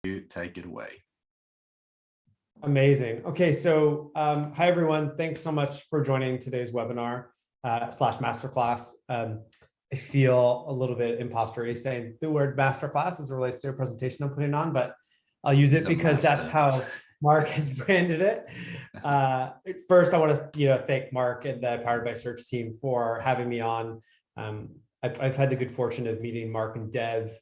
You take it away. Amazing. Okay, so hi everyone. Thanks so much for joining today's webinar slash masterclass. I feel a little bit impostery saying the word masterclass as it relates to a presentation I'm putting on, but I'll use it because that's how Mark has branded it. First, I want to thank Mark and the Powered by Search team for having me on. I've had the good fortune of meeting Mark and Dev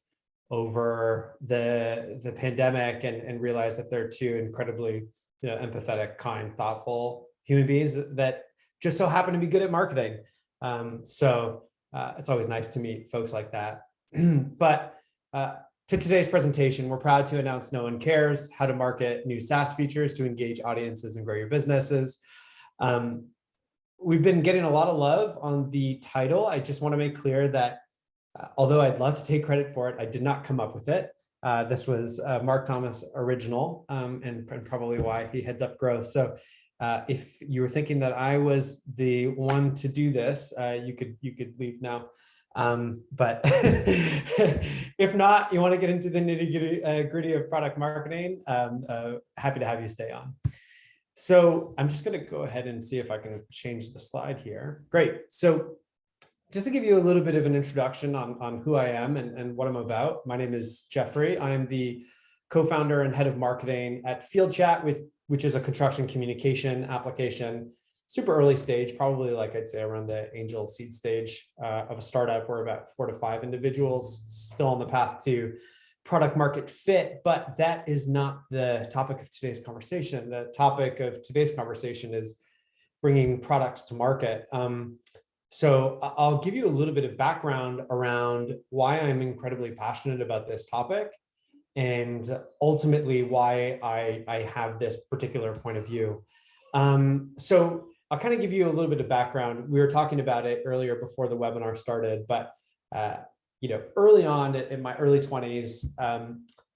over the pandemic and realize that they're two incredibly empathetic, kind, thoughtful human beings that just so happen to be good at marketing. So it's always nice to meet folks like that. But to today's presentation, we're proud to announce No One Cares, how to market new SaaS features to engage audiences and grow your businesses. We've been getting a lot of love on the title. I just want to make clear that although I'd love to take credit for it, I did not come up with it. This was Mark Thomas' original, and probably why he heads up growth. So if you were thinking that I was the one to do this, you could leave now. But if not, you want to get into the nitty-gritty of product marketing, happy to have you stay on. So I'm just going to go ahead and see if I can change the slide here. Great. So just to give you a little bit of an introduction on who I am and what I'm about, my name is Geoffrey. I am the co-founder and head of marketing at FieldChat, which is a construction communication application, super early stage, probably like I'd say around the angel seed stage of a startup. We're about 4 to 5 individuals still on the path to product market fit, but that is not the topic of today's conversation. The topic of today's conversation is bringing products to market. So I'll give you a little bit of background around why I'm incredibly passionate about this topic and ultimately why I have this particular point of view. So I'll kind of give you a little bit of background. We were talking about it earlier before the webinar started, but early on in my early 20s,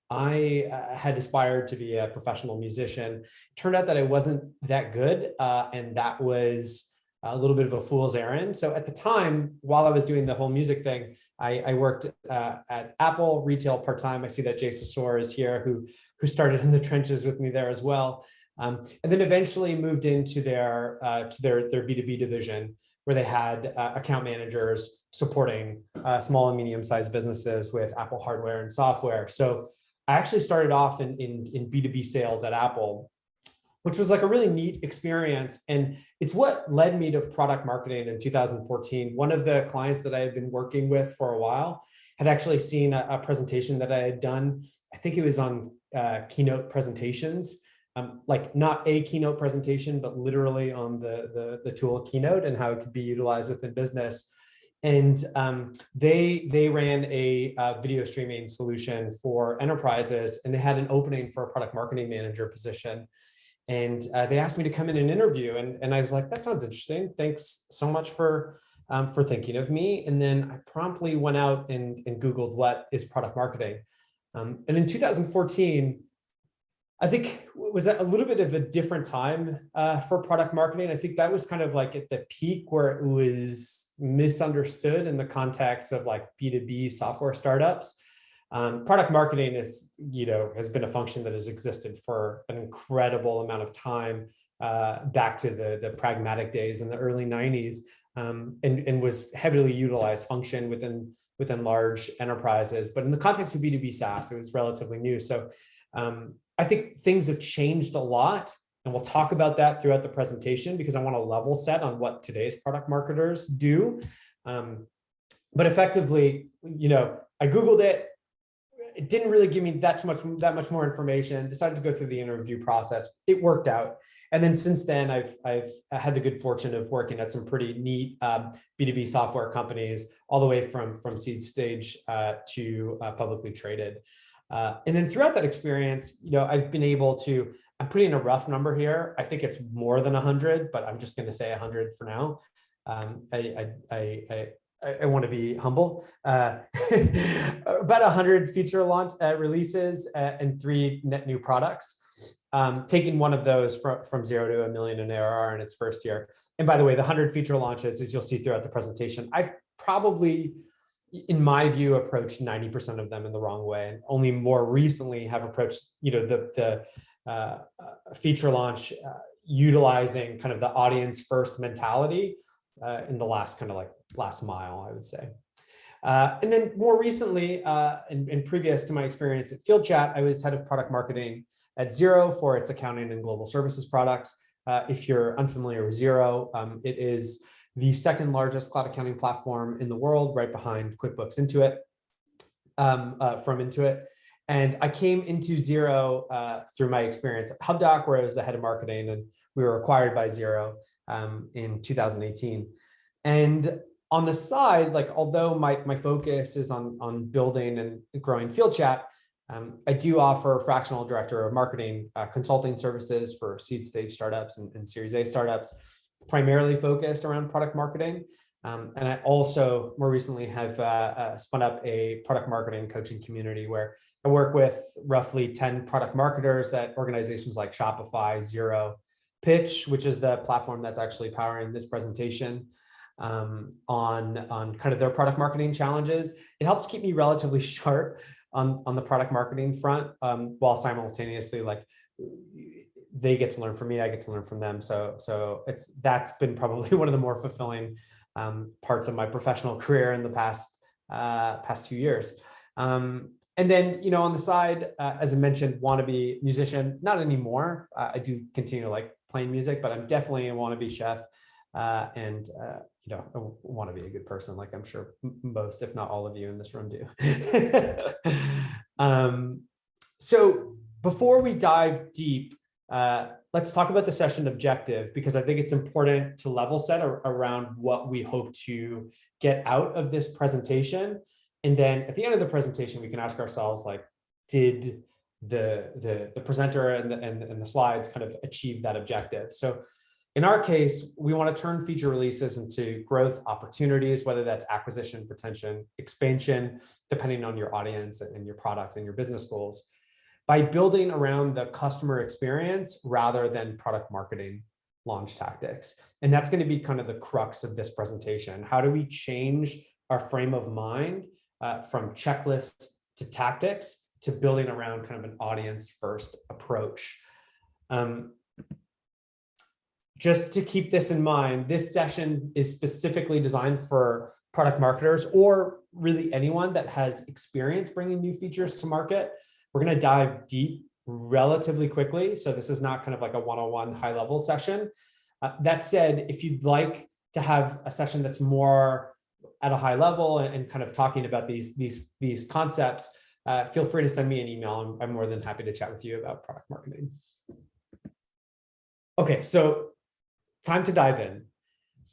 I had aspired to be a professional musician. It turned out that I wasn't that good, and that was a little bit of a fool's errand. So at the time, while I was doing the whole music thing, I worked at Apple retail part-time. I see that Jay Sassour is here, who started in the trenches with me there as well. And then eventually moved into their B2B division, where they had account managers supporting small and medium-sized businesses with Apple hardware and software. So I actually started off in B2B sales at Apple, which was like a really neat experience. And it's what led me to product marketing in 2014. One of the clients that I had been working with for a while had actually seen a presentation that I had done. I think it was on keynote presentations, like not a keynote presentation, but literally on the tool Keynote and how it could be utilized within business. And they ran a video streaming solution for enterprises, and they had an opening for a product marketing manager position. And they asked me to come in and interview, and I was like, that sounds interesting. Thanks so much for thinking of me. And then I promptly went out and Googled what is product marketing. And in 2014, I think it was a little bit of a different time for product marketing. I think that was kind of like at the peak where it was misunderstood in the context of like B2B software startups. Product marketing has been a function that has existed for an incredible amount of time, back to the pragmatic days in the early 90s, and was heavily utilized function within large enterprises. But in the context of B2B SaaS, it was relatively new. So I think things have changed a lot, and we'll talk about that throughout the presentation because I want to level set on what today's product marketers do. But effectively, I Googled it. It didn't really give me that much more information. Decided to go through the interview process. It worked out. And then since then, I've had the good fortune of working at some pretty neat B2B software companies, all the way from seed stage to publicly traded. And then throughout that experience, I've been able to, I'm putting a rough number here. I think it's more than 100, but I'm just going to say 100 for now. I want to be humble. About 100 feature launch releases and 3 net new products. Taking one of those from 0 to $1 million in ARR in its first year. And by the way, the 100 feature launches, as you'll see throughout the presentation, I've probably in my view, approached 90% of them in the wrong way, and only more recently have approached, the feature launch utilizing kind of the audience first mentality in the last last mile, I would say. And then more recently, and previous to my experience at FieldChat, I was head of product marketing at Xero for its accounting and global services products. If you're unfamiliar with Xero, it is the second largest cloud accounting platform in the world, right behind QuickBooks Intuit, from Intuit. And I came into Xero through my experience at Hubdoc, where I was the head of marketing, and we were acquired by Xero in 2018. And on the side, although my focus is on building and growing FieldChat, I do offer fractional director of marketing consulting services for seed stage startups and Series A startups, primarily focused around product marketing. And I also more recently have spun up a product marketing coaching community where I work with roughly 10 product marketers at organizations like Shopify, Xero, Pitch, which is the platform that's actually powering this presentation, on kind of their product marketing challenges. It helps keep me relatively sharp on the product marketing front, while simultaneously they get to learn from me, I get to learn from them. So that's been probably one of the more fulfilling parts of my professional career in the past 2 years. And then, on the side, as I mentioned, wannabe musician, not anymore. I do continue playing music, but I'm definitely a wannabe chef, and I want to be a good person, like I'm sure most, if not all of you in this room do. So before we dive deep, let's talk about the session objective, because I think it's important to level set around what we hope to get out of this presentation. And then at the end of the presentation, we can ask ourselves, did the presenter and the slides kind of achieve that objective? So in our case, we want to turn feature releases into growth opportunities, whether that's acquisition, retention, expansion, depending on your audience and your product and your business goals, by building around the customer experience rather than product marketing launch tactics. And that's going to be kind of the crux of this presentation. How do we change our frame of mind from checklists to tactics to building around kind of an audience first approach? Just to keep this in mind, this session is specifically designed for product marketers, or really anyone that has experience bringing new features to market. We're going to dive deep relatively quickly. So this is not kind of like a one-on-one high level session. That said, if you'd like to have a session that's more at a high level and kind of talking about these concepts, feel free to send me an email. I'm more than happy to chat with you about product marketing. Okay, so time to dive in.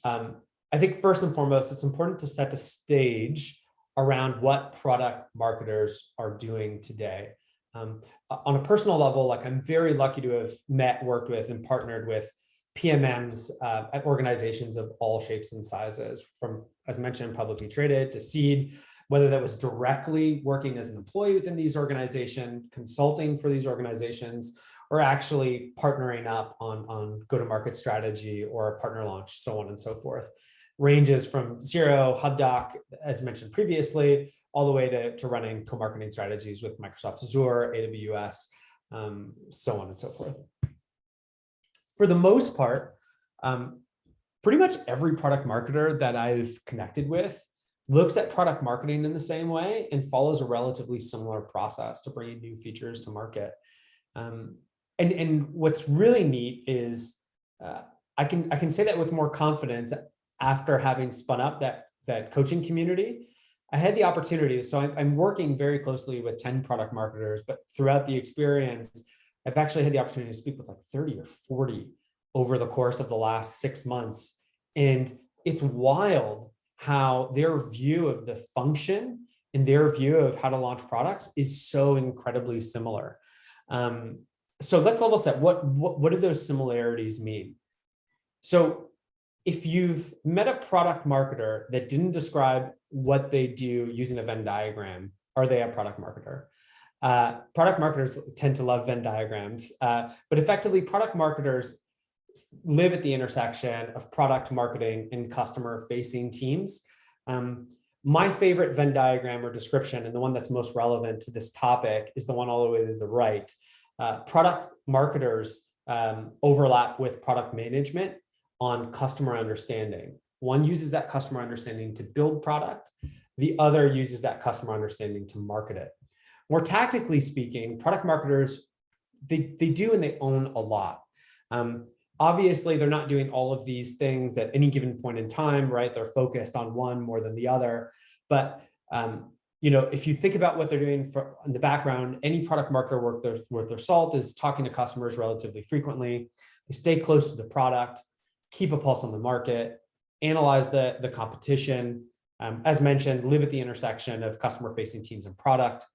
I think first and foremost, it's important to set the stage around what product marketers are doing today. On a personal level, I'm very lucky to have met, worked with, and partnered with PMMs at organizations of all shapes and sizes, from, as mentioned, publicly traded to seed, whether that was directly working as an employee within these organizations, consulting for these organizations, or actually partnering up on go-to-market strategy or a partner launch, so on and so forth. Ranges from Xero, Hubdoc, as mentioned previously, all the way to running co-marketing strategies with Microsoft Azure, AWS, so on and so forth. For the most part, pretty much every product marketer that I've connected with looks at product marketing in the same way and follows a relatively similar process to bringing new features to market. And what's really neat is I can say that with more confidence after having spun up that coaching community. I had the opportunity, so I'm working very closely with 10 product marketers, but throughout the experience, I've actually had the opportunity to speak with 30 or 40 over the course of the last 6 months. And it's wild how their view of the function and their view of how to launch products is so incredibly similar. So let's level set. What do those similarities mean? So if you've met a product marketer that didn't describe what they do using a Venn diagram, are they a product marketer? Product marketers tend to love Venn diagrams, but effectively product marketers live at the intersection of product marketing and customer facing teams. My favorite Venn diagram or description, and the one that's most relevant to this topic, is the one all the way to the right. Product marketers overlap with product management on customer understanding. One uses that customer understanding to build product. The other uses that customer understanding to market it. More tactically speaking, product marketers, they do and they own a lot. Obviously, they're not doing all of these things at any given point in time, right? They're focused on one more than the other. But if you think about what they're doing in the background, any product marketer worth their salt is talking to customers relatively frequently. They stay close to the product, keep a pulse on the market, analyze the competition. As mentioned, live at the intersection of customer-facing teams and product.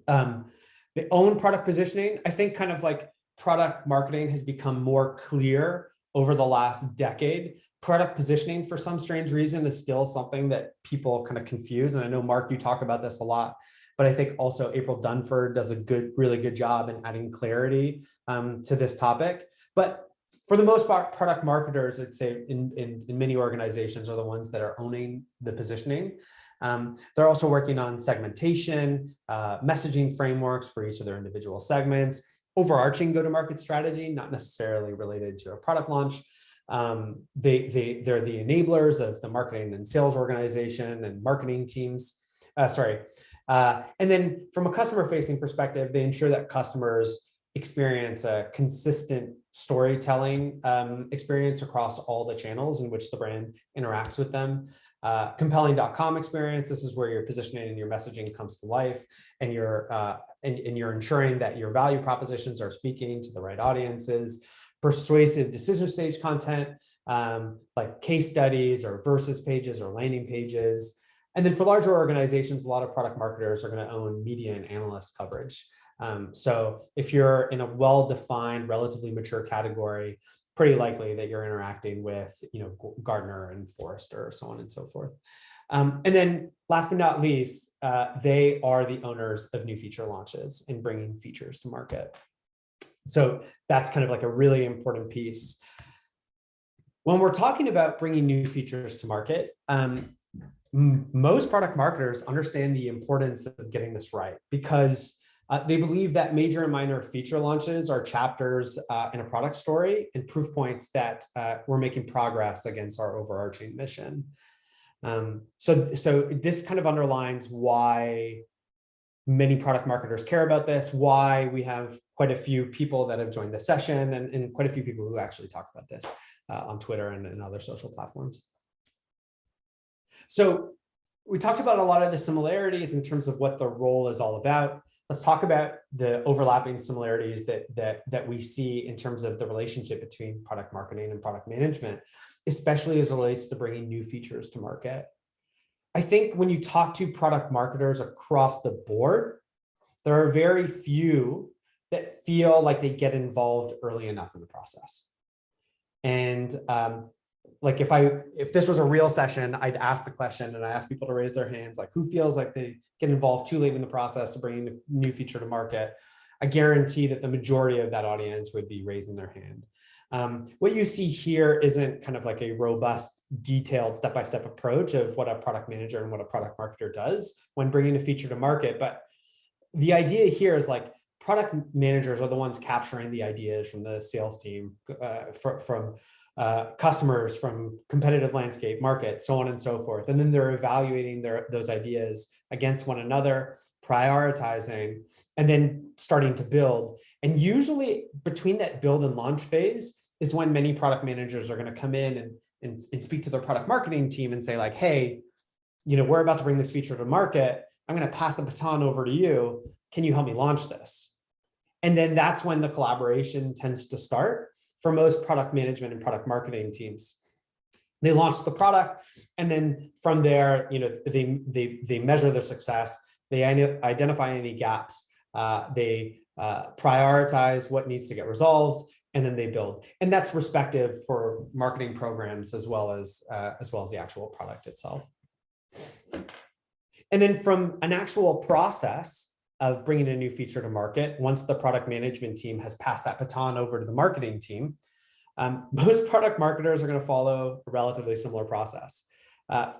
They own product positioning. I think kind of like product marketing has become more clear over the last decade. Product positioning, for some strange reason, is still something that people kind of confuse. And I know, Mark, you talk about this a lot, but I think also April Dunford does a really good job in adding clarity to this topic. But for the most part, product marketers, I'd say in many organizations, are the ones that are owning the positioning. They're also working on segmentation, messaging frameworks for each of their individual segments, overarching go-to-market strategy, not necessarily related to a product launch. They're the enablers of the marketing and sales organization and marketing teams. And then from a customer-facing perspective, they ensure that customers experience a consistent storytelling experience across all the channels in which the brand interacts with them. Compelling.com experience. This is where your positioning and your messaging comes to life, and you're ensuring that your value propositions are speaking to the right audiences. Persuasive decision stage content, like case studies or versus pages or landing pages. And then for larger organizations, a lot of product marketers are going to own media and analyst coverage. So if you're in a well-defined, relatively mature category, pretty likely that you're interacting with, Gartner and Forrester, so on and so forth. And then last but not least, they are the owners of new feature launches and bringing features to market. So that's kind of like a really important piece. When we're talking about bringing new features to market, most product marketers understand the importance of getting this right, because they believe that major and minor feature launches are chapters in a product story and proof points that we're making progress against our overarching mission. So this kind of underlines why many product marketers care about this, why we have quite a few people that have joined the session, and quite a few people who actually talk about this on Twitter and other social platforms. So we talked about a lot of the similarities in terms of what the role is all about. Let's talk about the overlapping similarities that we see in terms of the relationship between product marketing and product management, especially as it relates to bringing new features to market. I think when you talk to product marketers across the board, there are very few that feel like they get involved early enough in the process. And like if this was a real session, I'd ask the question and I ask people to raise their hands, like who feels like they get involved too late in the process to bring a new feature to market. I guarantee that the majority of that audience would be raising their hand. What you see here isn't kind of like a robust, detailed step-by-step approach of what a product manager and what a product marketer does when bringing a feature to market. But the idea here is like product managers are the ones capturing the ideas from the sales team, from customers, from competitive landscape, market, so on and so forth. And then they're evaluating those ideas against one another, prioritizing, and then starting to build. And usually between that build and launch phase is when many product managers are going to come in and speak to their product marketing team and say like, hey, we're about to bring this feature to market. I'm going to pass the baton over to you. Can you help me launch this? And then that's when the collaboration tends to start for most product management and product marketing teams. They launch the product, and then from there, they measure their success. They identify any gaps. They prioritize what needs to get resolved, and then they build. And that's respective for marketing programs as well as the actual product itself. And then from an actual process of bringing a new feature to market, once the product management team has passed that baton over to the marketing team, most product marketers are going to follow a relatively similar process.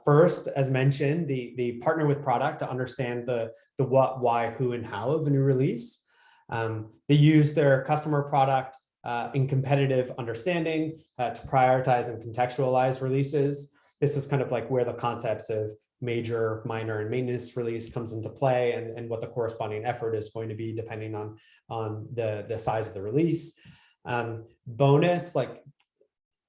First, as mentioned, the partner with product to understand the what, why, who, and how of a new release. They use their customer product in competitive understanding to prioritize and contextualize releases. This is kind of like where the concepts of major, minor, and maintenance release comes into play, and what the corresponding effort is going to be depending on the size of the release. Bonus, like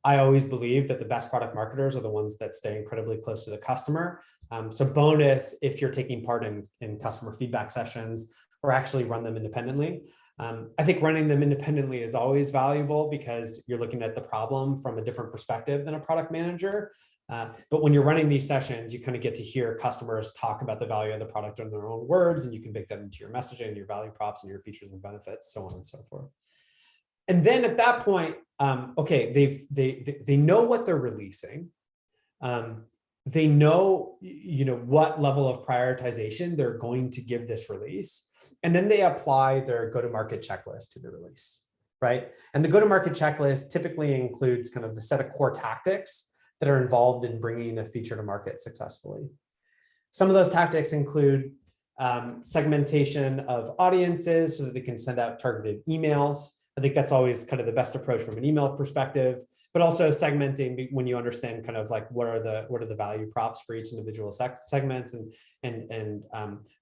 I always believe that the best product marketers are the ones that stay incredibly close to the customer. So bonus, if you're taking part in customer feedback sessions or actually run them independently. I think running them independently is always valuable because you're looking at the problem from a different perspective than a product manager. But when you're running these sessions, you kind of get to hear customers talk about the value of the product in their own words, and you can bake that into your messaging, your value props, and your features and benefits, so on and so forth. And then at that point, okay, they know what they're releasing. They know, what level of prioritization they're going to give this release. And then they apply their go-to-market checklist to the release, right? And the go-to-market checklist typically includes kind of the set of core tactics that are involved in bringing a feature to market successfully. Some of those tactics include segmentation of audiences so that they can send out targeted emails. I think that's always kind of the best approach from an email perspective, but also segmenting when you understand kind of like what are the value props for each individual segments, and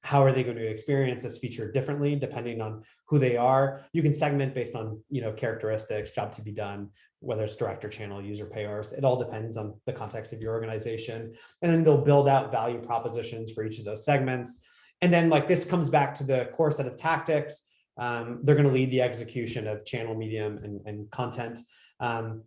how are they going to experience this feature differently depending on who they are. You can segment based on characteristics, job to be done, whether it's direct or channel, user payers. It all depends on the context of your organization, and then they'll build out value propositions for each of those segments. And then like this comes back to the core set of tactics. They're going to lead the execution of channel, medium, and content,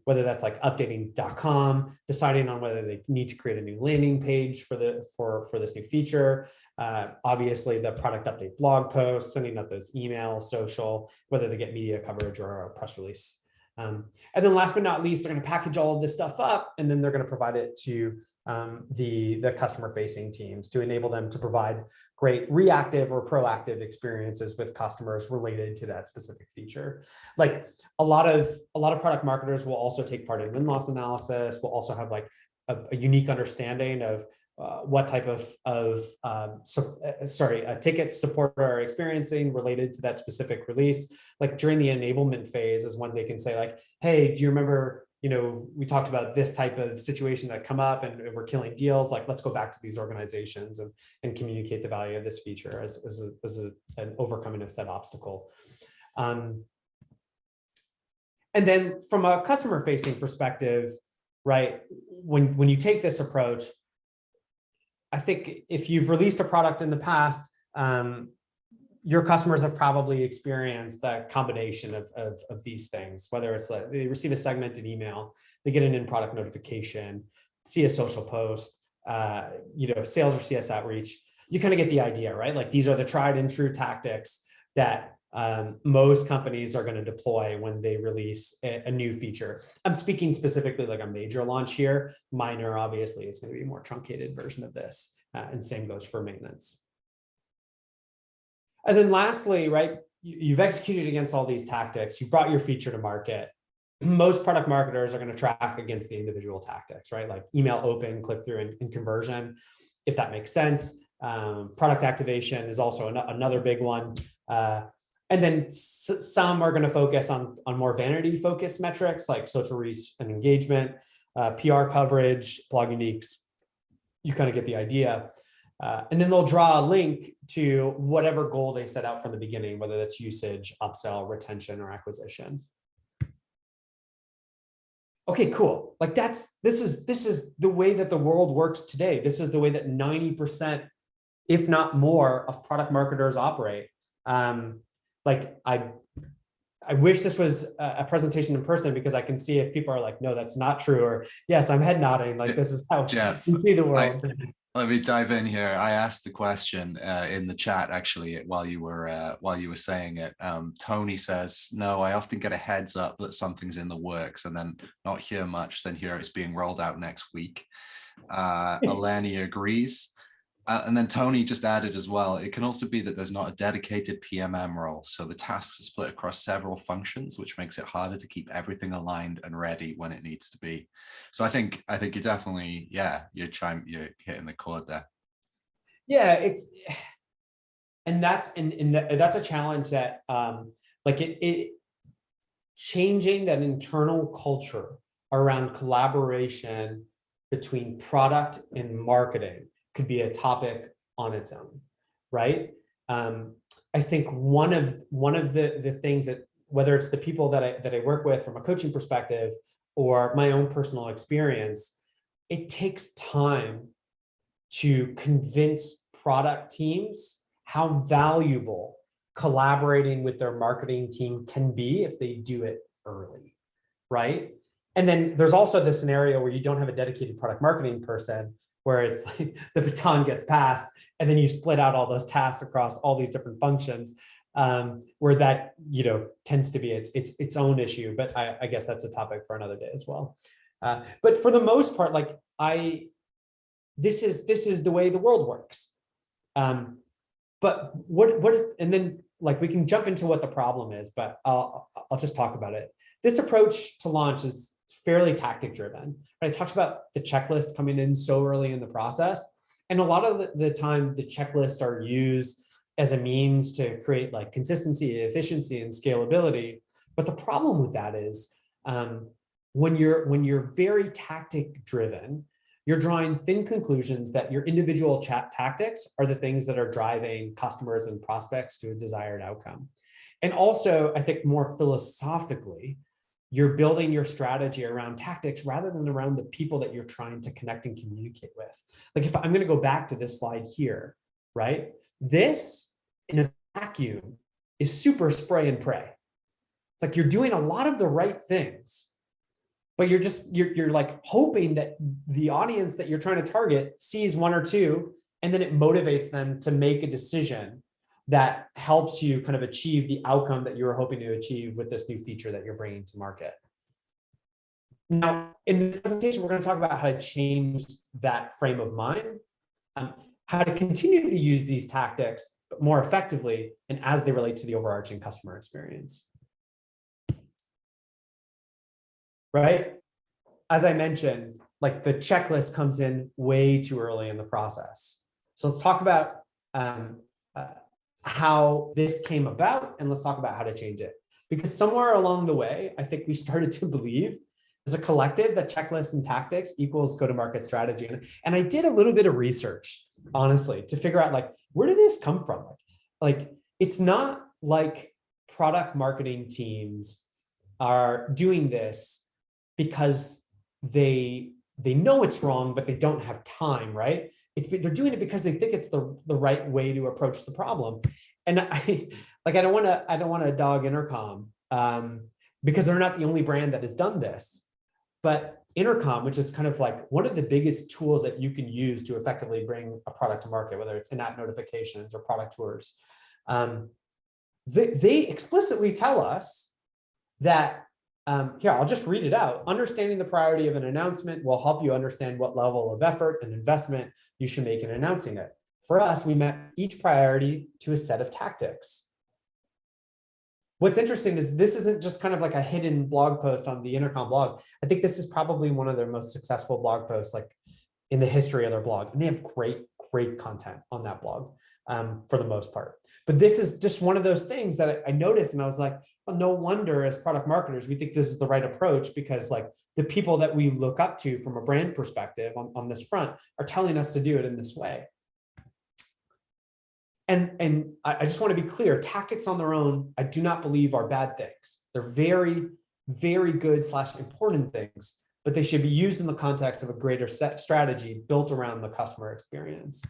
whether that's like updating .com, deciding on whether they need to create a new landing page for this new feature. Obviously, the product update blog post, sending out those emails, social, whether they get media coverage or a press release. And then last but not least, they're going to package all of this stuff up, and then they're going to provide it to the customer-facing teams to enable them to provide great reactive or proactive experiences with customers related to that specific feature. Like a lot of product marketers will also take part in win-loss analysis. Will also have like a unique understanding of what type of tickets supporter are experiencing related to that specific release. Like during the enablement phase is when they can say like, hey, do you remember, we talked about this type of situation that come up and we're killing deals. Like, let's go back to these organizations and communicate the value of this feature as an overcoming of said obstacle. And then from a customer facing perspective, right, when you take this approach, I think if you've released a product in the past, your customers have probably experienced a combination of these things, whether it's like they receive a segmented email, they get an in-product notification, see a social post, sales or CS outreach. You kind of get the idea, right? Like these are the tried and true tactics that most companies are going to deploy when they release a new feature. I'm speaking specifically like a major launch here. Minor, obviously, it's going to be a more truncated version of this, and same goes for maintenance. And then lastly, right, you've executed against all these tactics, you brought your feature to market. Most product marketers are going to track against the individual tactics, right? Like email open, click through, and conversion, if that makes sense. Product activation is also another big one. And then some are going to focus on more vanity focused metrics like social reach and engagement, PR coverage, blog uniques. You kind of get the idea. And then they'll draw a link to whatever goal they set out from the beginning, whether that's usage, upsell, retention, or acquisition. Okay, cool. Like this is the way that the world works today. This is the way that 90%, if not more, of product marketers operate. Like I wish this was a presentation in person because I can see if people are like, no, that's not true, or yes, I'm head nodding. Like this is how Jeff, you see the world. Let me dive in here. I asked the question in the chat actually while you were saying it. Tony says, no, I often get a heads up that something's in the works and then not hear much, then hear it's being rolled out next week. Eleni agrees. And then Tony just added as well, it can also be that there's not a dedicated PMM role. So the tasks are split across several functions, which makes it harder to keep everything aligned and ready when it needs to be. So I think you're definitely, yeah, you're hitting the chord there. Yeah, that's a challenge that like it changing that internal culture around collaboration between product and marketing could be a topic on its own, right? I think one of the things that, whether it's the people that I work with from a coaching perspective or my own personal experience, it takes time to convince product teams how valuable collaborating with their marketing team can be if they do it early, right? And then there's also the scenario where you don't have a dedicated product marketing person, where it's like the baton gets passed and then you split out all those tasks across all these different functions, where that, tends to be its own issue. But I guess that's a topic for another day as well. But for the most part, like this is the way the world works. But what is, and then like we can jump into what the problem is, but I'll just talk about it. This approach to launch is fairly tactic driven. Right? It talks about the checklist coming in so early in the process. And a lot of the time the checklists are used as a means to create like consistency, efficiency, and scalability. But the problem with that is when you're very tactic driven, you're drawing thin conclusions that your individual chat tactics are the things that are driving customers and prospects to a desired outcome. And also, I think more philosophically, you're building your strategy around tactics rather than around the people that you're trying to connect and communicate with. Like if I'm going to go back to this slide here, right? This in a vacuum is super spray and pray. It's like you're doing a lot of the right things, but you're like hoping that the audience that you're trying to target sees one or two, and then it motivates them to make a decision that helps you kind of achieve the outcome that you were hoping to achieve with this new feature that you're bringing to market. Now, in the presentation, we're going to talk about how to change that frame of mind, how to continue to use these tactics, but more effectively and as they relate to the overarching customer experience. Right? As I mentioned, like the checklist comes in way too early in the process. So let's talk about how this came about, and let's talk about how to change it. Because somewhere along the way, I think we started to believe as a collective that checklists and tactics equals go-to-market strategy. And I did a little bit of research, honestly, to figure out like, where did this come from? Like it's not like product marketing teams are doing this because they know it's wrong, but they don't have time, right? They're doing it because they think it's the right way to approach the problem. And I don't want to dog Intercom because they're not the only brand that has done this. But Intercom, which is kind of like one of the biggest tools that you can use to effectively bring a product to market, whether it's in-app notifications or product tours, they explicitly tell us that, here, I'll just read it out. Understanding the priority of an announcement will help you understand what level of effort and investment you should make in announcing it. For us, we map each priority to a set of tactics. What's interesting is this isn't just kind of like a hidden blog post on the Intercom blog. I think this is probably one of their most successful blog posts like in the history of their blog. And they have great content on that blog for the most part. But this is just one of those things that I noticed, and I was like, well, no wonder as product marketers, we think this is the right approach, because like the people that we look up to from a brand perspective on this front are telling us to do it in this way. And I just want to be clear, tactics on their own, I do not believe are bad things. They're very, very good / important things, but they should be used in the context of a greater set strategy built around the customer experience.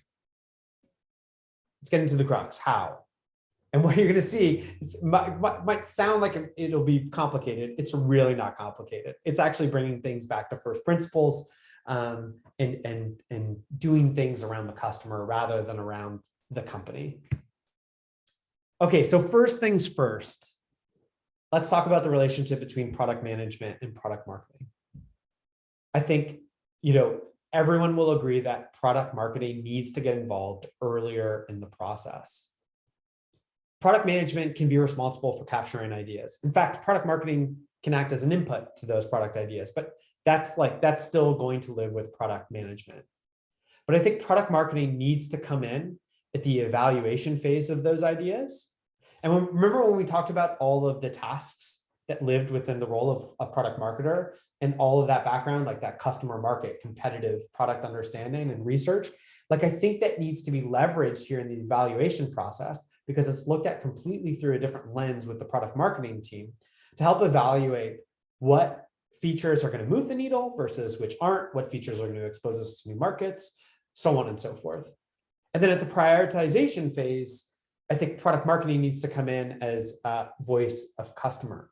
Let's get into the crux, how? And what you're going to see might sound like it'll be complicated. It's really not complicated. It's actually bringing things back to first principles and doing things around the customer rather than around the company. Okay, so first things first, let's talk about the relationship between product management and product marketing. I think, everyone will agree that product marketing needs to get involved earlier in the process. Product management can be responsible for capturing ideas. In fact, product marketing can act as an input to those product ideas, but that's still going to live with product management. But I think product marketing needs to come in at the evaluation phase of those ideas. And remember when we talked about all of the tasks that lived within the role of a product marketer and all of that background, like that customer market, competitive product understanding and research, like I think that needs to be leveraged here in the evaluation process because it's looked at completely through a different lens with the product marketing team to help evaluate what features are going to move the needle versus which aren't, what features are going to expose us to new markets, so on and so forth. And then at the prioritization phase, I think product marketing needs to come in as a voice of customer.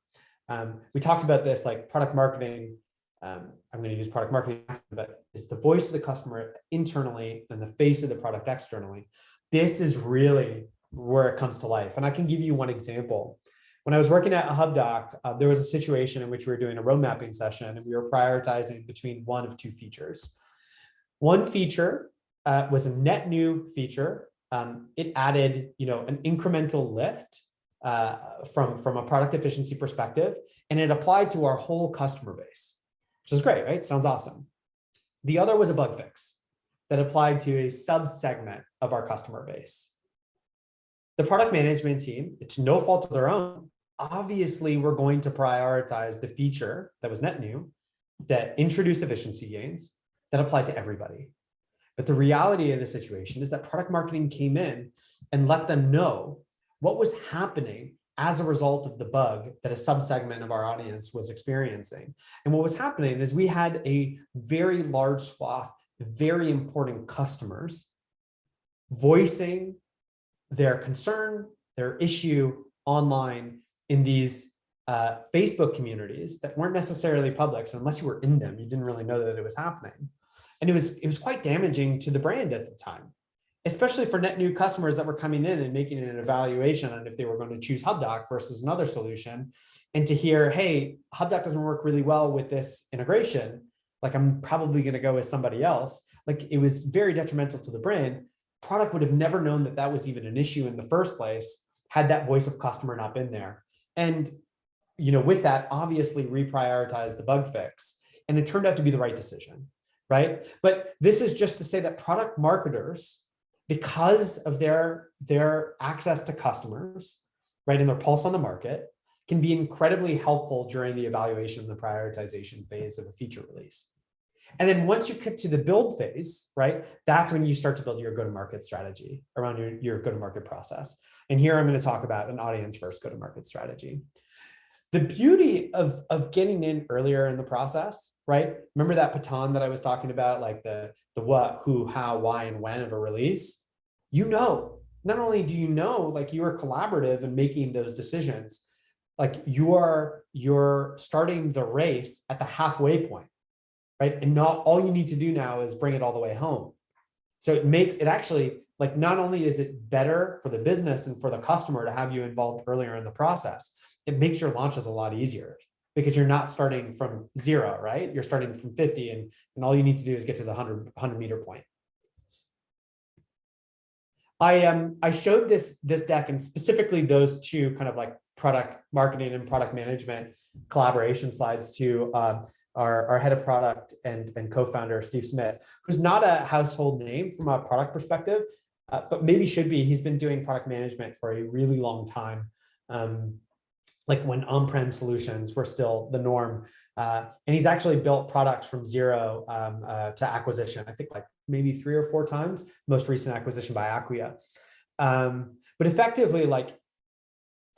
We talked about this, like product marketing, I'm going to use product marketing, but it's the voice of the customer internally and the face of the product externally. This is really where it comes to life. And I can give you one example. When I was working at Hubdoc, there was a situation in which we were doing a road mapping session and we were prioritizing between one of two features. One feature was a net new feature. It added, an incremental lift from a product efficiency perspective, and it applied to our whole customer base, which is great, right? Sounds awesome. The other was a bug fix that applied to a sub-segment of our customer base. The product management team, it's no fault of their own, obviously we're going to prioritize the feature that was net new, that introduced efficiency gains, that applied to everybody. But the reality of the situation is that product marketing came in and let them know what was happening as a result of the bug that a subsegment of our audience was experiencing. And what was happening is we had a very large swath, very important customers voicing their concern, their issue online in these Facebook communities that weren't necessarily public. So unless you were in them, you didn't really know that it was happening. And it was quite damaging to the brand at the time, especially for net new customers that were coming in and making an evaluation on if they were going to choose Hubdoc versus another solution. And to hear, hey, Hubdoc doesn't work really well with this integration, like I'm probably going to go with somebody else. Like it was very detrimental to the brand. Product would have never known that that was even an issue in the first place had that voice of customer not been there. And with that, obviously reprioritize the bug fix. And it turned out to be the right decision, right? But this is just to say that product marketers, because of their access to customers, right, and their pulse on the market, can be incredibly helpful during the evaluation and the prioritization phase of a feature release. And then once you get to the build phase, right, that's when you start to build your go-to-market strategy around your go-to-market process. And here I'm going to talk about an audience-first go-to-market strategy. The beauty of getting in earlier in the process, right? Remember that baton that I was talking about, like the what, who, how, why, and when of a release? Not only do you know, like you are collaborative in making those decisions, like you're starting the race at the halfway point, right? And not all you need to do now is bring it all the way home. So it makes it actually, like, not only is it better for the business and for the customer to have you involved earlier in the process, it makes your launches a lot easier because you're not starting from 0, right? You're starting from 50 and all you need to do is get to the 100 meter point. I showed this deck and specifically those two kind of like product marketing and product management collaboration slides to our head of product and co-founder, Steve Smith, who's not a household name from a product perspective, but maybe should be. He's been doing product management for a really long time. Like when on-prem solutions were still the norm. And he's actually built products from zero to acquisition, I think like maybe 3 or 4 times, most recent acquisition by Acquia. But effectively, like,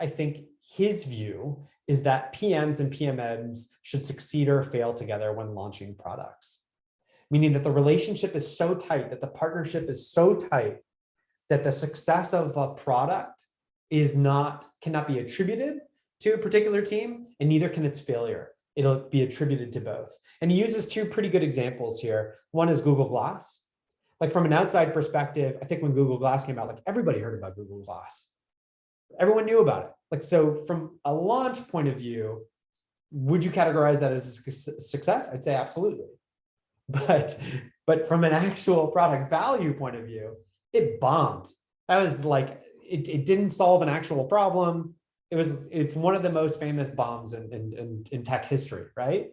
I think his view is that PMs and PMMs should succeed or fail together when launching products. Meaning that the relationship is so tight, that the partnership is so tight, that the success of a product cannot be attributed to a particular team, and neither can its failure. It'll be attributed to both. And he uses 2 pretty good examples here. One is Google Glass. Like from an outside perspective, I think when Google Glass came out, like everybody heard about Google Glass. Everyone knew about it. Like, so from a launch point of view, would you categorize that as a success? I'd say absolutely. but from an actual product value point of view, it bombed. That was like, it didn't solve an actual problem. It's one of the most famous bombs in tech history, right?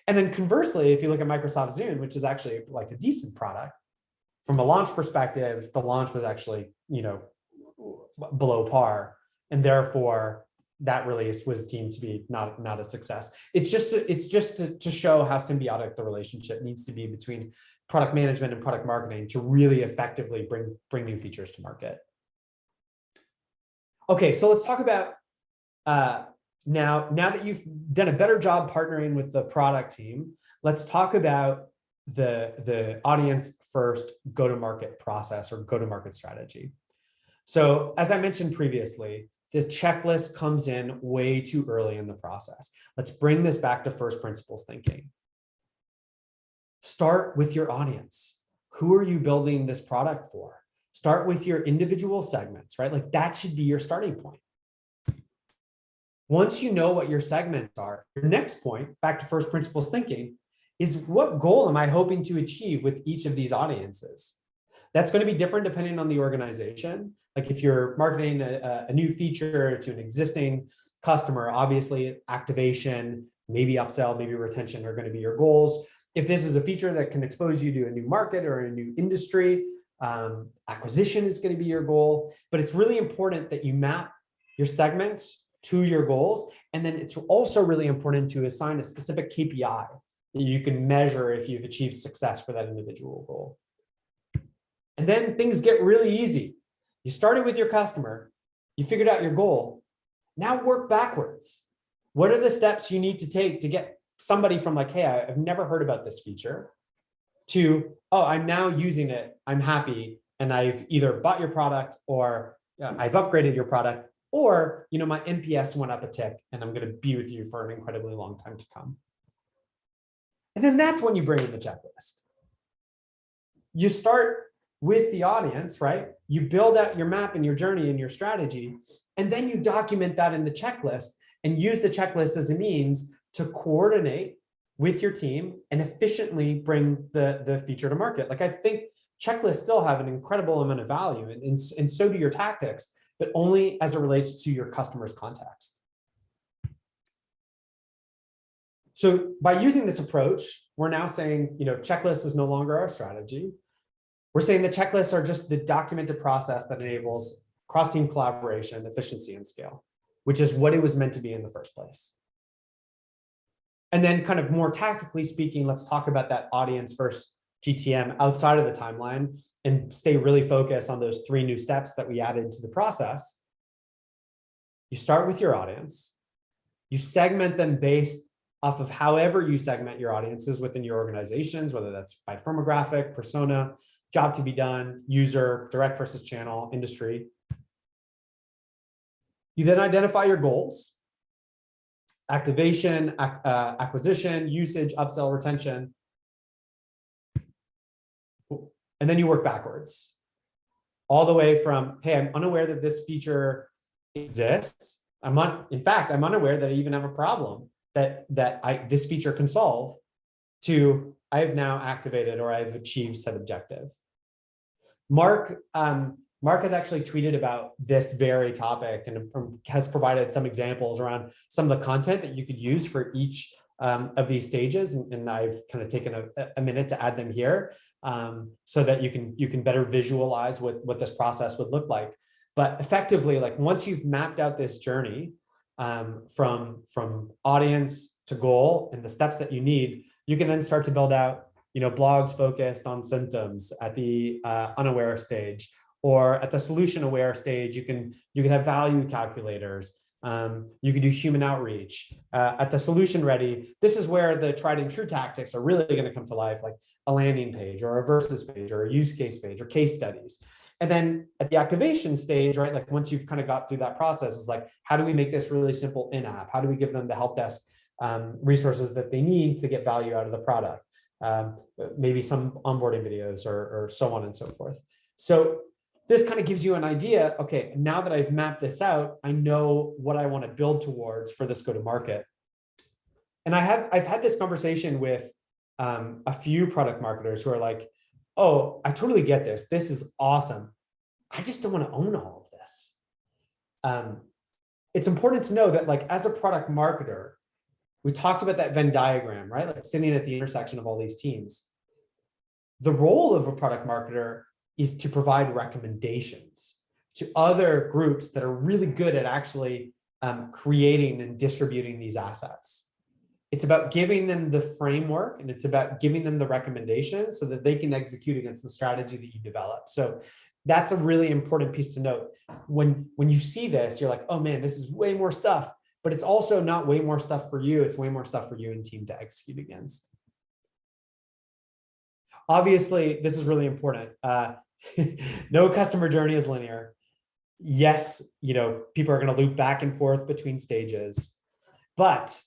And then conversely, if you look at Microsoft Zune, which is actually like a decent product, from a launch perspective, the launch was actually, below par, and therefore that release was deemed to be not a success. It's just to show how symbiotic the relationship needs to be between product management and product marketing to really effectively bring new features to market. Okay, so let's talk about now that you've done a better job partnering with the product team, let's talk about the audience first go-to-market process or go-to-market strategy. So as I mentioned previously, the checklist comes in way too early in the process. Let's bring this back to first principles thinking. Start with your audience. Who are you building this product for? Start with your individual segments, right? Like that should be your starting point. Once you know what your segments are, your next point, back to first principles thinking, is what goal am I hoping to achieve with each of these audiences? That's going to be different depending on the organization. Like if you're marketing a new feature to an existing customer, obviously activation, maybe upsell, maybe retention are going to be your goals. If this is a feature that can expose you to a new market or a new industry, acquisition is going to be your goal. But it's really important that you map your segments to your goals. And then it's also really important to assign a specific KPI that you can measure if you've achieved success for that individual goal. And then things get really easy. You started with your customer, you figured out your goal. Now work backwards. What are the steps you need to take to get somebody from like, hey, I've never heard about this feature, to, oh, I'm now using it, I'm happy, and I've either bought your product or I've upgraded your product, or my NPS went up a tick and I'm going to be with you for an incredibly long time to come. And then that's when you bring in the checklist. You start with the audience, right? You build out your map and your journey and your strategy, and then you document that in the checklist and use the checklist as a means to coordinate with your team and efficiently bring the feature to market. Like I think checklists still have an incredible amount of value, and so do your tactics, but only as it relates to your customer's context. So by using this approach, we're now saying, checklist is no longer our strategy. We're saying the checklists are just the documented process that enables cross-team collaboration, efficiency, and scale, which is what it was meant to be in the first place. And then kind of more tactically speaking, let's talk about that audience first GTM outside of the timeline and stay really focused on those 3 new steps that we added to the process. You start with your audience. You segment them based off of however you segment your audiences within your organizations, whether that's by firmographic, persona, job to be done, user, direct versus channel, industry. You then identify your goals: activation, acquisition, usage, upsell, retention. And then you work backwards, all the way from, hey, I'm unaware that this feature exists. In fact, I'm unaware that I even have a problem that this feature can solve, to I've now activated or I've achieved said objective. Mark has actually tweeted about this very topic and has provided some examples around some of the content that you could use for each of these stages. And I've kind of taken a minute to add them here so that you can better visualize what this process would look like. But effectively, like once you've mapped out this journey from audience to goal and the steps that you need, you can then start to build out blogs focused on symptoms at the unaware stage, or at the solution aware stage. You can have value calculators. You can do human outreach. At the solution ready, this is where the tried and true tactics are really going to come to life, like a landing page or a versus page or a use case page or case studies. And then at the activation stage, right, like once you've kind of got through that process, it's like, how do we make this really simple in-app? How do we give them the help desk resources that they need to get value out of the product? Maybe some onboarding videos or so on and so forth. So this kind of gives you an idea. Okay, now that I've mapped this out, I know what I want to build towards for this go-to-market. And I've had this conversation with a few product marketers who are like, oh, I totally get this. This is awesome. I just don't want to own all of this. It's important to know that, like, as a product marketer, we talked about that Venn diagram, right? Like sitting at the intersection of all these teams. The role of a product marketer is to provide recommendations to other groups that are really good at actually creating and distributing these assets. It's about giving them the framework, and it's about giving them the recommendations so that they can execute against the strategy that you develop. So that's a really important piece to note. When you see this, you're like, oh man, this is way more stuff, but it's also not way more stuff for you. It's way more stuff for you and team to execute against. Obviously, this is really important. No customer journey is linear. Yes, people are going to loop back and forth between stages, but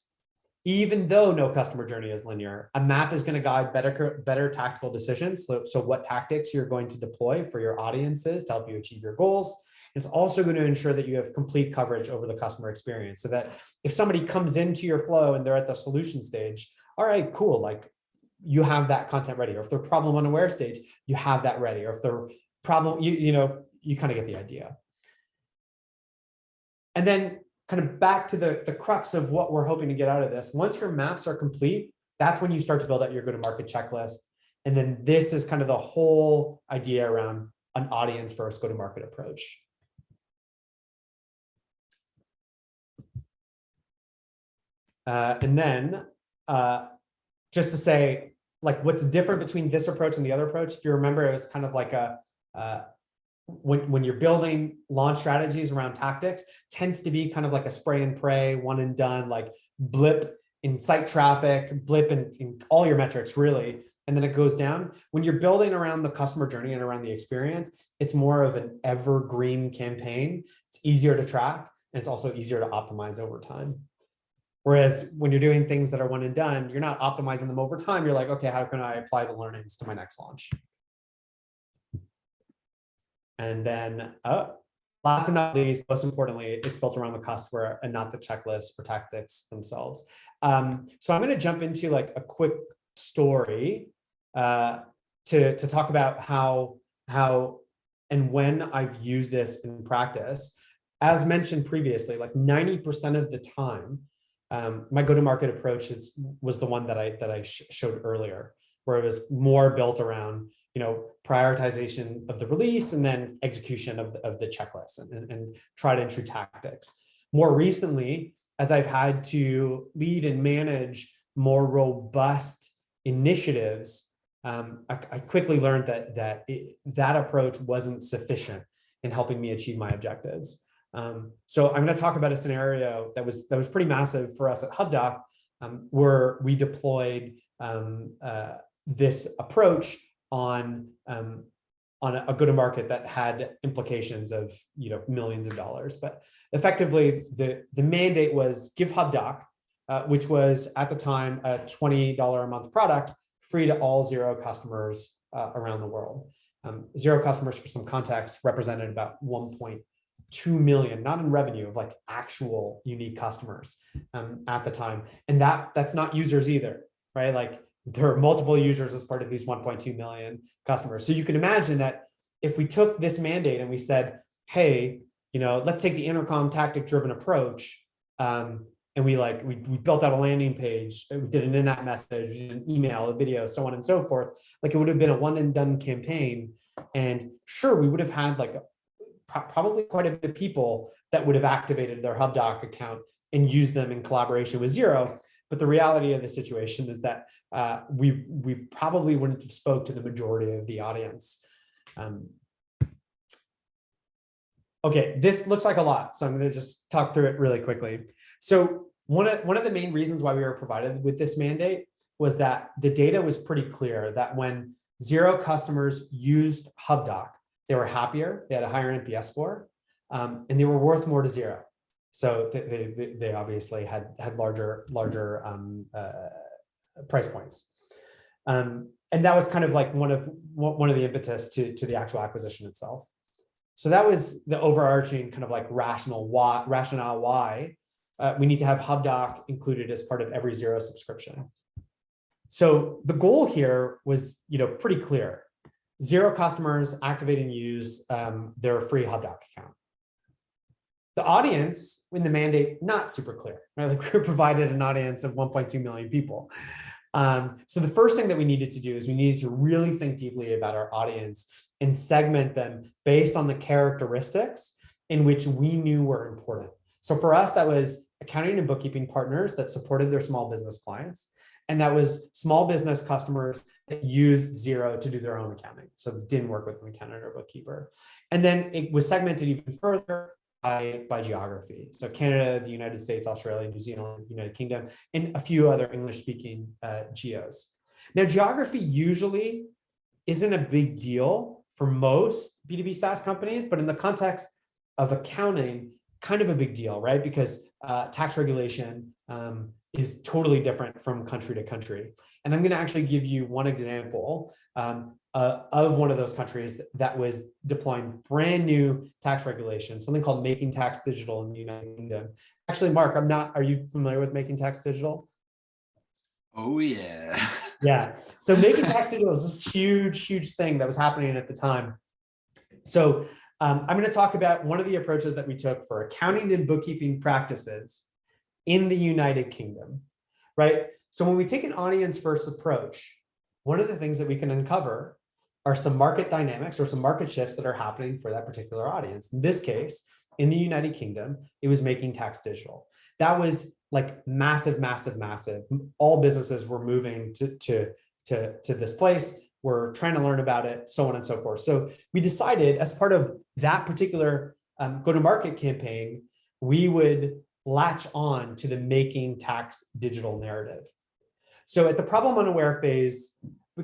even though no customer journey is linear, a map is going to guide better tactical decisions. So what tactics you're going to deploy for your audiences to help you achieve your goals. It's also going to ensure that you have complete coverage over the customer experience, so that if somebody comes into your flow and they're at the solution stage, all right, cool, like you have that content ready. Or if they're problem unaware stage, you have that ready. Or if they're problem, you kind of get the idea. And then kind of back to the crux of what we're hoping to get out of this. Once your maps are complete, that's when you start to build out your go-to-market checklist. And then this is kind of the whole idea around an audience first go-to-market approach. And then just to say, like, what's different between this approach and the other approach, if you remember, it was kind of like when you're building launch strategies around tactics, tends to be kind of like a spray and pray, one and done, like blip in site traffic, blip in all your metrics really, and then it goes down. When you're building around the customer journey and around the experience, it's more of an evergreen campaign. It's easier to track, and it's also easier to optimize over time. Whereas when you're doing things that are one and done, you're not optimizing them over time. You're like, okay, how can I apply the learnings to my next launch? And then last but not least, most importantly, it's built around the customer and not the checklist or tactics themselves. So I'm going to jump into like a quick story to talk about how and when I've used this in practice. As mentioned previously, like 90% of the time, my go-to-market approach was the one that I showed earlier, where it was more built around prioritization of the release and then execution of the checklist and tried and true tactics. More recently, as I've had to lead and manage more robust initiatives, I quickly learned that approach wasn't sufficient in helping me achieve my objectives. So I'm going to talk about a scenario that was pretty massive for us at Hubdoc, where we deployed this approach on a go-to-market that had implications of millions of dollars. But effectively, the mandate was give Hubdoc, which was at the time a $20 a month product, free to all Xero customers around the world. Xero customers, for some context, represented about 1.2 million, not in revenue, of like actual unique customers at the time. And that's not users either, right? Like there are multiple users as part of these 1.2 million customers. So you can imagine that if we took this mandate and we said, hey, let's take the intercom tactic driven approach, and we built out a landing page, we did an in-app message, an email, a video, so on and so forth. Like it would have been a one and done campaign. And sure, we would have had like probably quite a bit of people that would have activated their Hubdoc account and used them in collaboration with Xero. But the reality of the situation is that we probably wouldn't have spoke to the majority of the audience. Okay, this looks like a lot, so I'm going to just talk through it really quickly. So one of the main reasons why we were provided with this mandate was that the data was pretty clear that when Xero customers used Hubdoc, they were happier, they had a higher NPS score, and they were worth more to Xero. So they obviously had larger price points, and that was kind of like one of the impetus to the actual acquisition itself. So that was the overarching kind of like rationale why we need to have Hubdoc included as part of every Xero subscription. So the goal here was, pretty clear. Xero customers activate and use their free Hubdoc account. The audience in the mandate, not super clear, right? Like we were provided an audience of 1.2 million people. So the first thing that we needed to do is we needed to really think deeply about our audience and segment them based on the characteristics in which we knew were important. So for us, that was accounting and bookkeeping partners that supported their small business clients. And that was small business customers that used Xero to do their own accounting. So didn't work with an accountant or bookkeeper. And then it was segmented even further by geography. So Canada, the United States, Australia, New Zealand, United Kingdom, and a few other English-speaking geos. Now, geography usually isn't a big deal for most B2B SaaS companies, but in the context of accounting, kind of a big deal, right? Because tax regulation is totally different from country to country. And I'm going to actually give you one example of one of those countries that was deploying brand new tax regulation, something called Making Tax Digital in the United Kingdom. Actually, Mark, are you familiar with Making Tax Digital? Oh, yeah. Yeah. So Making Tax Digital is this huge thing that was happening at the time. So I'm going to talk about one of the approaches that we took for accounting and bookkeeping practices in the United Kingdom, right? So when we take an audience first approach, one of the things that we can uncover are some market dynamics or some market shifts that are happening for that particular audience. In this case, in the United Kingdom, it was Making Tax Digital. That was like massive. All businesses were moving to this place. We're trying to learn about it, so on and so forth. So we decided as part of that particular go-to-market campaign, we would latch on to the Making Tax Digital narrative. So at the problem unaware phase, we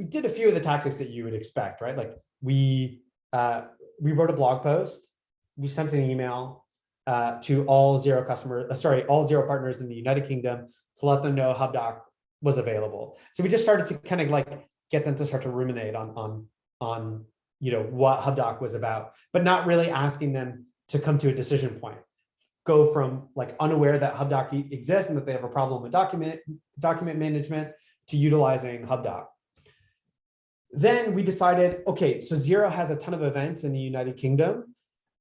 did a few of the tactics that you would expect, right? Like we wrote a blog post, we sent an email to all Xero partners in the United Kingdom to let them know Hubdoc was available. So we just started to kind of like get them to start to ruminate on what Hubdoc was about, but not really asking them to come to a decision point. Go from like unaware that Hubdoc exists and that they have a problem with document management to utilizing Hubdoc. Then we decided, okay, so Xero has a ton of events in the United Kingdom.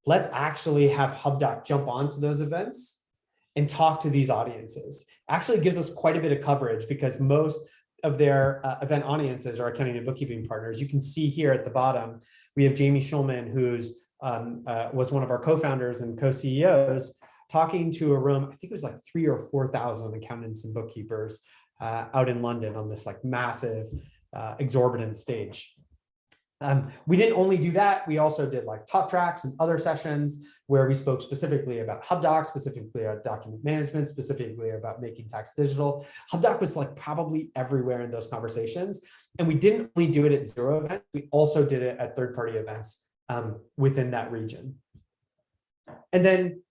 Let's actually have Hubdoc jump onto those events and talk to these audiences. Actually gives us quite a bit of coverage because most of their event audiences are accounting and bookkeeping partners. You can see here at the bottom, we have Jamie Schulman, who's was one of our co-founders and co-CEOs, talking to a room, I think it was like 3,000 or 4,000 accountants and bookkeepers out in London on this like massive, exorbitant stage. We didn't only do that, we also did like talk tracks and other sessions where we spoke specifically about Hubdoc, specifically about document management, specifically about Making Tax Digital. Hubdoc was like probably everywhere in those conversations. And we didn't only do it at Xero events, we also did it at third-party events within that region. And then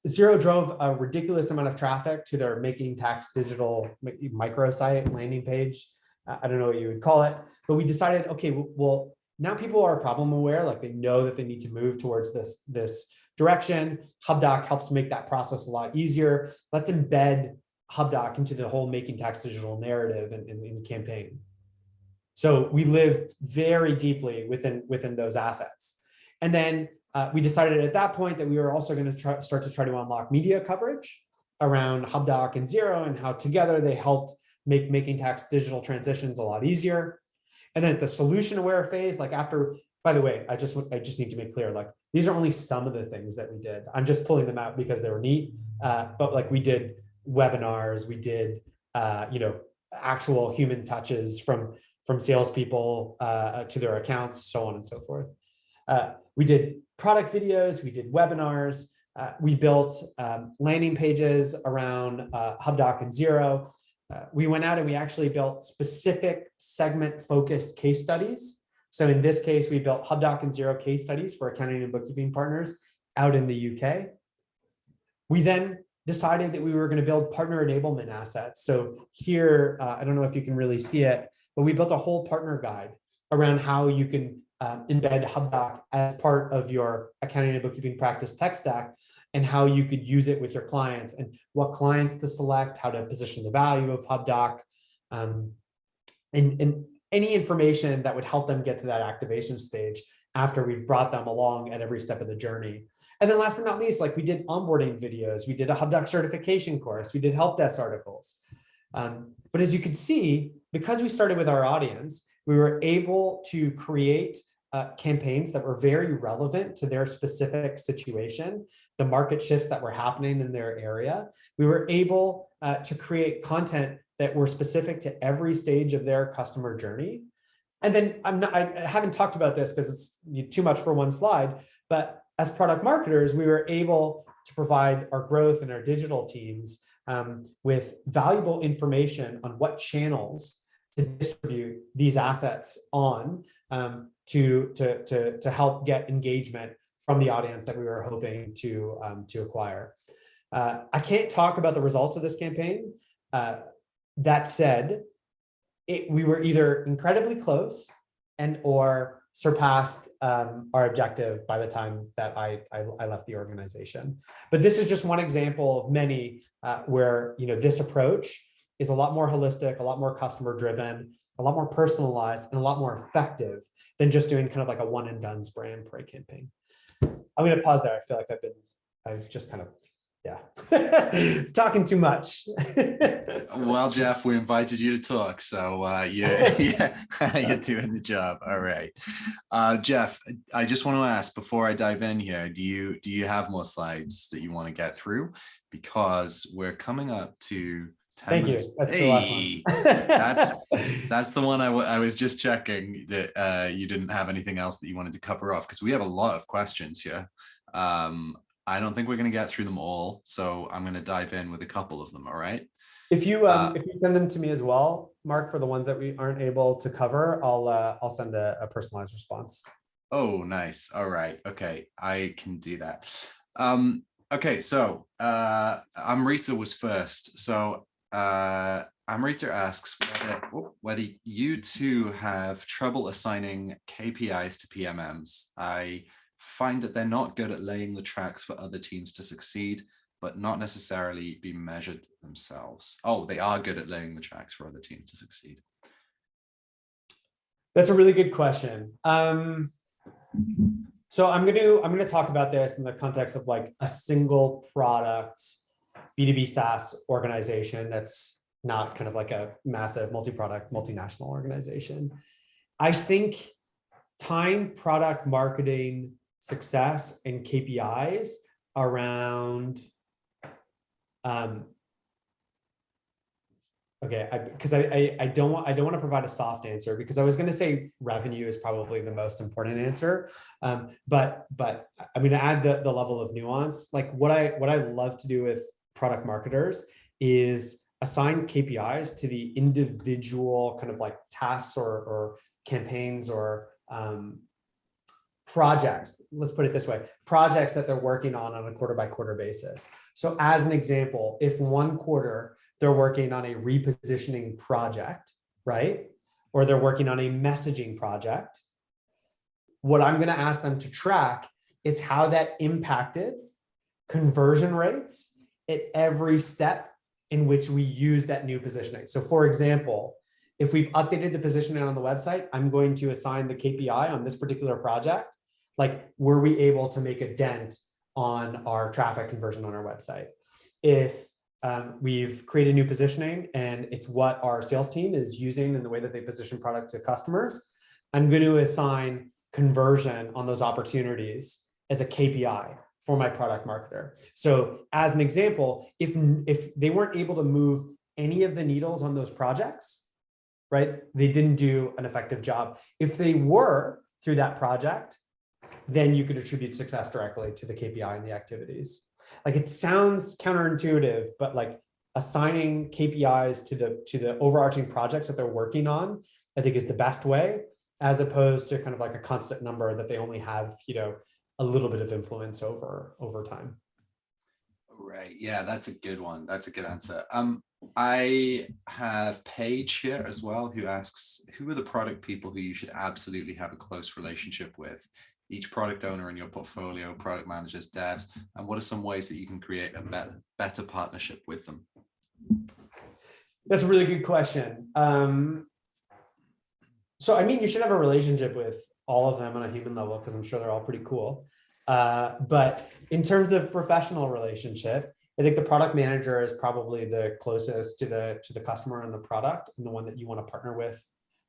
Xero drove a ridiculous amount of traffic to their Making Tax Digital microsite landing page. I don't know what you would call it, but we decided, okay, well, now people are problem aware, like they know that they need to move towards this direction. Hubdoc helps make that process a lot easier. Let's embed Hubdoc into the whole Making Tax Digital narrative and campaign. So we lived very deeply within those assets. And then we decided at that point that we were also going to start to try to unlock media coverage around Hubdoc and Xero and how together they helped make Making Tax Digital transitions a lot easier. And then at the solution aware phase, like after, by the way, I just need to make clear, like these are only some of the things that we did. I'm just pulling them out because they were neat. But like we did webinars, we did actual human touches from salespeople to their accounts, so on and so forth. We did product videos, we did webinars, we built landing pages around Hubdoc and Xero. We went out and we actually built specific segment-focused case studies. So in this case, we built Hubdoc and Xero case studies for accounting and bookkeeping partners out in the UK. We then decided that we were going to build partner enablement assets. So here, I don't know if you can really see it, but we built a whole partner guide around how you can embed Hubdoc as part of your accounting and bookkeeping practice tech stack and how you could use it with your clients and what clients to select, how to position the value of Hubdoc, and any information that would help them get to that activation stage after we've brought them along at every step of the journey. And then last but not least, like we did onboarding videos, we did a Hubdoc certification course, we did help desk articles. But as you can see, because we started with our audience, we were able to create campaigns that were very relevant to their specific situation, the market shifts that were happening in their area. We were able to create content that were specific to every stage of their customer journey. And then I haven't talked about this because it's too much for one slide, but as product marketers, we were able to provide our growth and our digital teams with valuable information on what channels to distribute these assets on to help get engagement from the audience that we were hoping to acquire. I can't talk about the results of this campaign. That said, we were either incredibly close and or surpassed our objective by the time that I left the organization. But this is just one example of many where this approach is a lot more holistic, a lot more customer driven, a lot more personalized, and a lot more effective than just doing kind of like a one and done spray and pray campaign. I'm going to pause there. I feel like I've just kind of, talking too much. Well, Jeff, we invited you to talk, so you're doing the job. All right, Jeff, I just want to ask before I dive in here, do you have more slides that you want to get through? Because we're coming up to 10 Thank minutes. you. That's hey, the last one. that's the one I was just checking that you didn't have anything else that you wanted to cover off, because we have a lot of questions here. I don't think we're going to get through them all, so I'm going to dive in with a couple of them. All right. If you send them to me as well, Mark, for the ones that we aren't able to cover, I'll send a personalized response. Oh, nice. All right. Okay, I can do that. Okay, so Amrita was first. So Amrita asks whether you two have trouble assigning KPIs to PMMs. I find that they're not good at laying the tracks for other teams to succeed, but not necessarily be measured themselves. Oh, they are good at laying the tracks for other teams to succeed. That's a really good question. So I'm going to talk about this in the context of like a single product B2B SaaS organization that's not kind of like a massive multi-product, multinational organization. I think tying product marketing success and KPIs around because I don't want to provide a soft answer, because I was going to say revenue is probably the most important answer, but I'm going to add the level of nuance. Like what I love to do with product marketers is assign KPIs to the individual kind of like tasks or campaigns or projects, let's put it this way, projects that they're working on a quarter by quarter basis. So as an example, if one quarter they're working on a repositioning project, right? Or they're working on a messaging project, what I'm going to ask them to track is how that impacted conversion rates at every step in which we use that new positioning. So for example, if we've updated the positioning on the website, I'm going to assign the KPI on this particular project. Like, were we able to make a dent on our traffic conversion on our website? If we've created new positioning and it's what our sales team is using in the way that they position product to customers, I'm going to assign conversion on those opportunities as a KPI for my product marketer. So as an example, if they weren't able to move any of the needles on those projects, right, they didn't do an effective job. If they were through that project, then you could attribute success directly to the KPI and the activities. Like, it sounds counterintuitive, but like assigning KPIs to the overarching projects that they're working on, I think is the best way, as opposed to kind of like a constant number that they only have, a little bit of influence over time. Right. Yeah, that's a good one. That's a good answer. I have Paige here as well, who asks, who are the product people who you should absolutely have a close relationship with? Each product owner in your portfolio, product managers, devs, and what are some ways that you can create a better partnership with them? That's a really good question. So, I mean, you should have a relationship with all of them on a human level, because I'm sure they're all pretty cool. But in terms of professional relationship, I think the product manager is probably the closest to the customer and the product, and the one that you want to partner with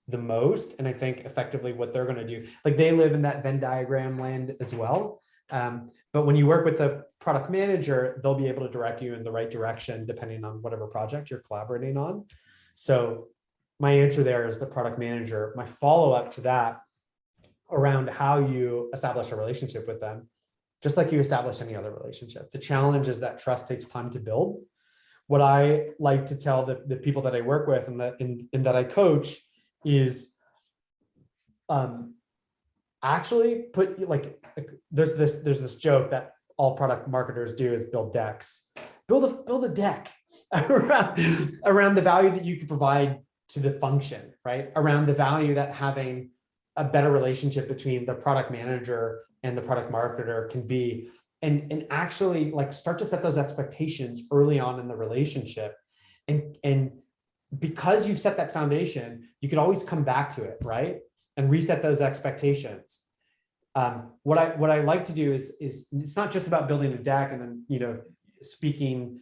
the most. And I think effectively what they're going to do, like they live in that Venn diagram land as well. But when you work with the product manager, they'll be able to direct you in the right direction, depending on whatever project you're collaborating on. So my answer there is the product manager. My follow-up to that around how you establish a relationship with them, just like you establish any other relationship. The challenge is that trust takes time to build. What I like to tell the people that I work with and that I coach is actually put, like there's this joke that all product marketers do is build decks. Build a deck around the value that you can provide to the function, right? Around the value that having a better relationship between the product manager and the product marketer can be, and actually like start to set those expectations early on in the relationship. And because you've set that foundation, you can always come back to it, right? And reset those expectations. What I like to do is it's not just about building a deck and then, you know, speaking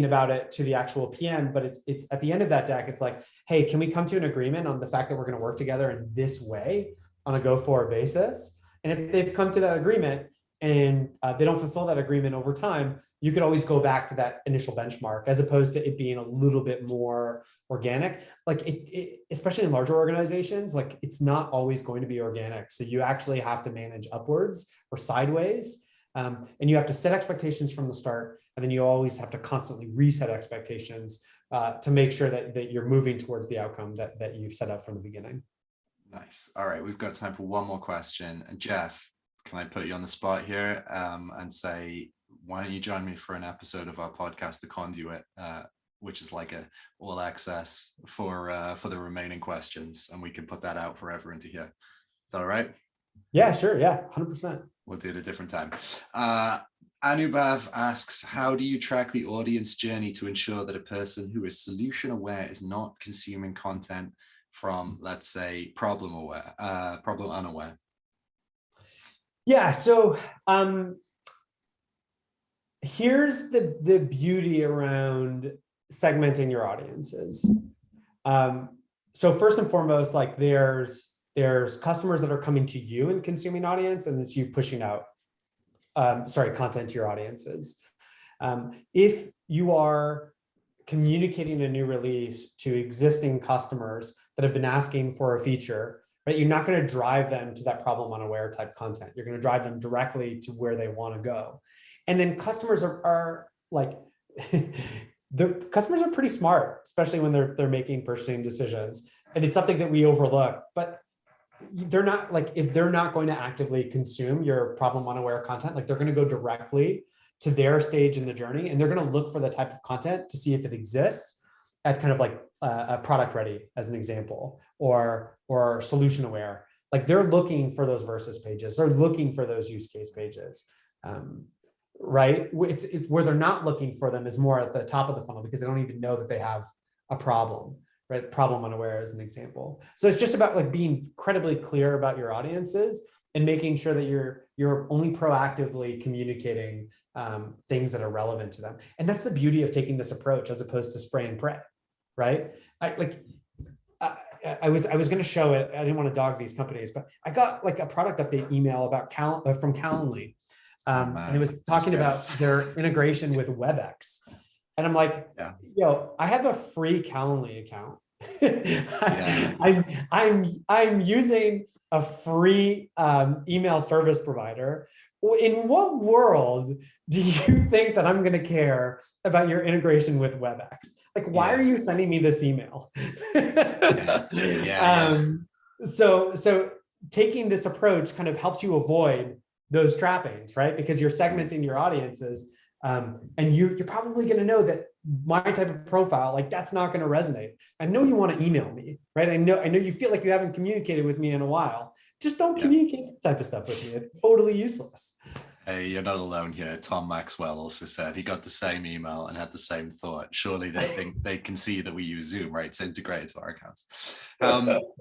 about it to the actual PM, but it's at the end of that deck, it's like, hey, can we come to an agreement on the fact that we're going to work together in this way on a go-forward basis? And if they've come to that agreement and they don't fulfill that agreement over time, you could always go back to that initial benchmark, as opposed to it being a little bit more organic. Like especially in larger organizations, like it's not always going to be organic. So you actually have to manage upwards or sideways. And you have to set expectations from the start, and then you always have to constantly reset expectations to make sure that you're moving towards the outcome that you've set up from the beginning. Nice. All right, we've got time for one more question. And Jeff, can I put you on the spot here and say, why don't you join me for an episode of our podcast, The Conduit, which is like a all access for the remaining questions, and we can put that out for everyone to hear. Is that all right? Yeah, sure. Yeah, 100%. We'll do it a different time. Anubhav asks, how do you track the audience journey to ensure that a person who is solution aware is not consuming content from, let's say, problem unaware? Yeah, so here's the beauty around segmenting your audiences. So first and foremost, like there's customers that are coming to you and consuming audience, and it's you pushing out content to your audiences. If you are communicating a new release to existing customers that have been asking for a feature, right, you're not going to drive them to that problem unaware type content. You're going to drive them directly to where they want to go. And then customers are like, the customers are pretty smart, especially when they're making purchasing decisions. And it's something that we overlook, but they're not, like, if they're not going to actively consume your problem unaware content, like they're going to go directly to their stage in the journey, and they're going to look for the type of content to see if it exists at kind of like a product ready, as an example, or solution aware. Like they're looking for those versus pages. They're looking for those use case pages. Right? It's where they're not looking for them is more at the top of the funnel, because they don't even know that they have a problem, right? Problem unaware is an example. So it's just about like being incredibly clear about your audiences and making sure that you're only proactively communicating things that are relevant to them. And that's the beauty of taking this approach as opposed to spray and pray, right? I was going to show it. I didn't want to dog these companies, but I got like a product update email about from Calendly. And it was talking about their integration with WebEx. And I'm like, yo, I have a free Calendly account. I'm using a free email service provider. In what world do you think that I'm going to care about your integration with WebEx? Like, why are you sending me this email? So taking this approach kind of helps you avoid those trappings, right? Because you're segmenting your audiences, and you're probably going to know that my type of profile, like that's not going to resonate. I know you want to email me, right? I know you feel like you haven't communicated with me in a while. Just don't communicate this type of stuff with me. It's totally useless. Hey, you're not alone here. Tom Maxwell also said he got the same email and had the same thought. Surely they think they can see that we use Zoom, right? It's integrated to our accounts.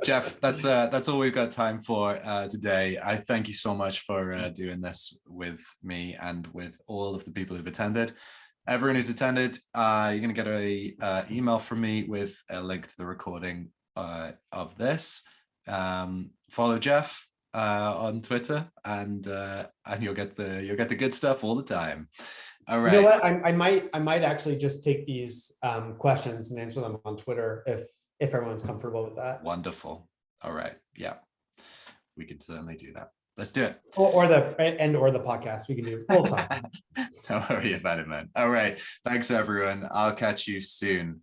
Jeff, that's all we've got time for today. I thank you so much for doing this with me and with all of the people who've attended. Everyone who's attended, you're going to get a email from me with a link to the recording of this. Follow Jeff on Twitter, and you'll get the good stuff all the time. All right. You know what? I might actually just take these questions and answer them on Twitter if everyone's comfortable with that. Wonderful. All right. Yeah, we can certainly do that. Let's do it. Or the podcast. We can do both. Don't worry about it, man. All right. Thanks, everyone. I'll catch you soon.